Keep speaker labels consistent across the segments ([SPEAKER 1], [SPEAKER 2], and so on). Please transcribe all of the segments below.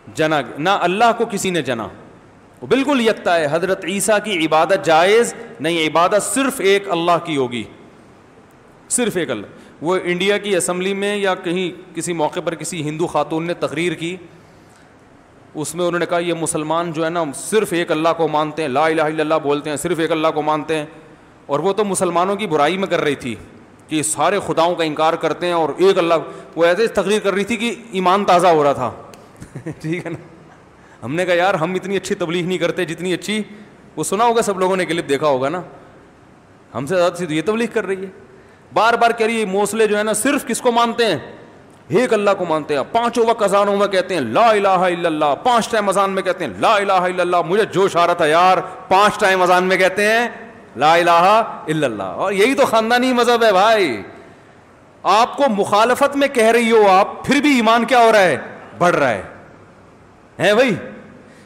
[SPEAKER 1] جنا نہ اللہ کو کسی نے جنا, وہ بالکل یکتا ہے. حضرت عیسیٰ کی عبادت جائز نہیں, عبادت صرف ایک اللہ کی ہوگی, صرف ایک اللہ. وہ انڈیا کی اسمبلی میں یا کہیں کسی موقع پر کسی ہندو خاتون نے تقریر کی, اس میں انہوں نے کہا یہ مسلمان جو ہے نا صرف ایک اللہ کو مانتے ہیں, لا الہ الا اللہ بولتے ہیں, صرف ایک اللہ کو مانتے ہیں. اور وہ تو مسلمانوں کی برائی میں کر رہی تھی کہ سارے خداؤں کا انکار کرتے ہیں اور ایک اللہ. وہ ایسے تقریر کر رہی تھی کہ ایمان تازہ ہو رہا تھا. ٹھیک ہے نا. ہم نے کہا یار ہم اتنی اچھی تبلیغ نہیں کرتے جتنی اچھی, وہ سنا ہوگا سب لوگوں نے کلپ دیکھا ہوگا نا, ہم سے زیادہ تو یہ تبلیغ کر رہی ہے. بار بار کہہ رہی ہے موسلے جو ہے نا صرف کس کو مانتے ہیں, ایک اللہ کو مانتے ہیں. پانچوں وقت اذانوں میں کہتے ہیں لا الہ الا اللہ, 5 ٹائم اذان میں کہتے ہیں لا الہ الا اللہ. مجھے جوش آ رہا تھا یار, 5 ٹائم اذان میں کہتے ہیں لا الہ الا اللہ. اور یہی تو خاندانی مذہب ہے بھائی. آپ کو مخالفت میں کہہ رہی ہو آپ, پھر بھی ایمان کیا ہو رہا ہے, بڑھ رہا ہے بھائی.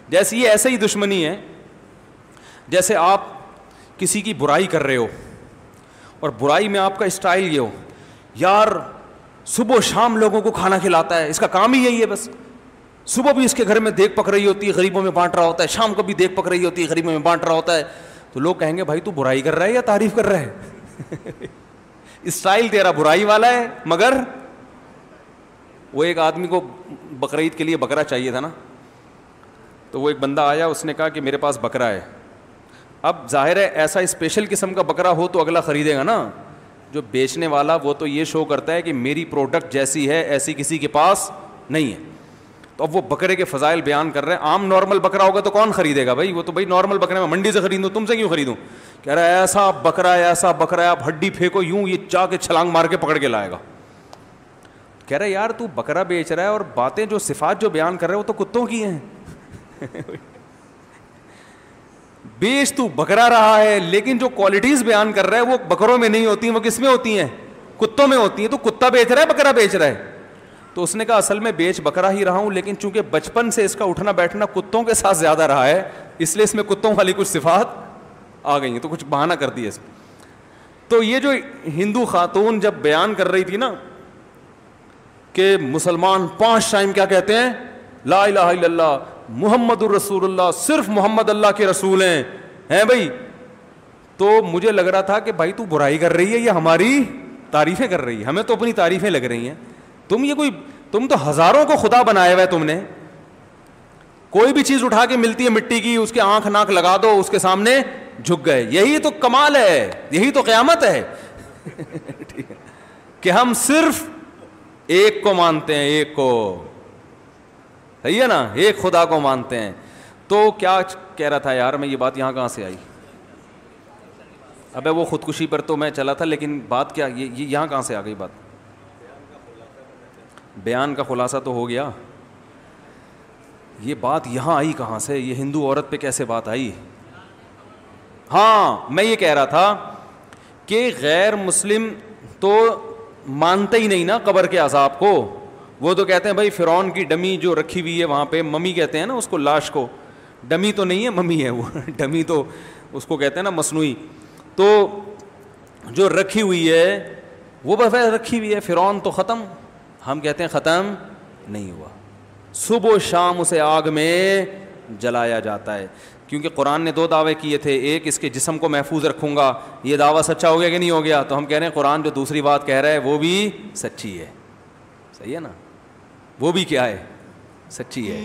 [SPEAKER 1] جیسے یہ ایسے ہی دشمنی ہے جیسے آپ کسی کی برائی کر رہے ہو اور برائی میں آپ کا اسٹائل یہ ہو, یار صبح و شام لوگوں کو کھانا کھلاتا ہے, اس کا کام ہی یہی ہے بس. صبح بھی اس کے گھر میں دیگ پک رہی ہوتی ہے, غریبوں میں بانٹ رہا ہوتا ہے, شام کو بھی دیگ پک رہی ہوتی ہے, غریبوں میں بانٹ رہا ہوتا ہے. تو لوگ کہیں گے بھائی تو برائی کر رہا ہے یا تعریف کر رہا ہے. اسٹائل تیرا برائی والا ہے. مگر وہ ایک آدمی کو بقرعید کے لیے بکرا چاہیے تھا نا, تو وہ ایک بندہ آیا, اس نے کہا کہ میرے پاس بکرا ہے. اب ظاہر ہے ایسا اسپیشل قسم کا بکرا ہو تو اگلا خریدے گا نا. جو بیچنے والا وہ تو یہ شو کرتا ہے کہ میری پروڈکٹ جیسی ہے ایسی کسی کے پاس نہیں ہے. تو اب وہ بکرے کے فضائل بیان کر رہے ہیں. عام نارمل بکرا ہوگا تو کون خریدے گا بھائی, وہ تو بھائی نارمل بکرے میں منڈی سے خریدوں, تم سے کیوں خریدوں. کہہ رہا ہے ایسا بکرا ہے, ایسا بکرا ہے, آپ ہڈی پھینکو یوں یہ چاہ کے چھلانگ مار کے پکڑ کے لائے گا. کہہ رہا ہے یار تو بکرا بیچ رہا ہے اور باتیں جو صفات جو بیان کر رہے وہ تو کتوں کی ہیں. بیچ تو بکرا رہا ہے لیکن جو کوالٹیز بیان کر رہا ہے وہ بکروں میں نہیں ہوتی ہیں, وہ کس میں ہوتی ہیں, کتوں میں ہوتی ہیں. تو کتا بیچ رہا ہے بکرا بیچ رہا ہے. تو اس نے کہا اصل میں بیچ بکرا ہی رہا ہوں, لیکن چونکہ بچپن سے اس کا اٹھنا بیٹھنا کتوں کے ساتھ زیادہ رہا ہے اس لیے اس میں کتوں والی کچھ صفات آ گئی ہیں, تو کچھ بہانہ کر دیا اس میں. تو یہ جو ہندو خاتون جب بیان کر رہی تھی نا کہ مسلمان 5 ٹائم کیا کہتے ہیں, لا الہ الا اللہ محمد الرسول اللہ, صرف محمد اللہ کے رسول ہیں بھائی, تو مجھے لگ رہا تھا کہ بھائی تو برائی کر رہی ہے یا ہماری تعریفیں کر رہی ہے. ہمیں تو اپنی تعریفیں لگ رہی ہیں. تم تو ہزاروں کو خدا بنایا ہوا ہے. تم نے کوئی بھی چیز اٹھا کے ملتی ہے مٹی کی, اس کے آنکھ ناک لگا دو, اس کے سامنے جھک گئے. یہی تو کمال ہے, یہی تو قیامت ہے. ٹھیک ہے کہ ہم صرف ایک کو مانتے ہیں, ایک کو, صحیح ہے نا, ایک خدا کو مانتے ہیں. تو کیا کہہ رہا تھا یار میں, یہ بات یہاں کہاں سے آئی. ابے وہ خودکشی پر تو میں چلا تھا, لیکن بات کیا یہ یہاں کہاں سے آ گئی بات. بیان کا خلاصہ تو ہو گیا. یہ بات یہاں آئی کہاں سے, یہ ہندو عورت پہ کیسے بات آئی. ہاں میں یہ کہہ رہا تھا کہ غیر مسلم تو مانتے ہی نہیں نا قبر کے عذاب کو. وہ تو کہتے ہیں بھائی فرعون کی ڈمی جو رکھی ہوئی ہے وہاں پہ, ممی کہتے ہیں نا اس کو, لاش کو, ڈمی تو نہیں ہے ممی ہے وہ, ڈمی تو اس کو کہتے ہیں نا مصنوعی. تو جو رکھی ہوئی ہے وہ بس رکھی ہوئی ہے, فرعون تو ختم, ہم کہتے ہیں ختم نہیں ہوا. صبح و شام اسے آگ میں جلایا جاتا ہے. کیونکہ قرآن نے 2 دعوے کیے تھے, ایک اس کے جسم کو محفوظ رکھوں گا, یہ دعویٰ سچا ہو گیا کہ نہیں ہو گیا. تو ہم کہہ رہے ہیں قرآن جو دوسری بات کہہ رہا ہے وہ بھی سچی ہے. صحیح ہے نا, وہ بھی کیا ہے, سچی ہے.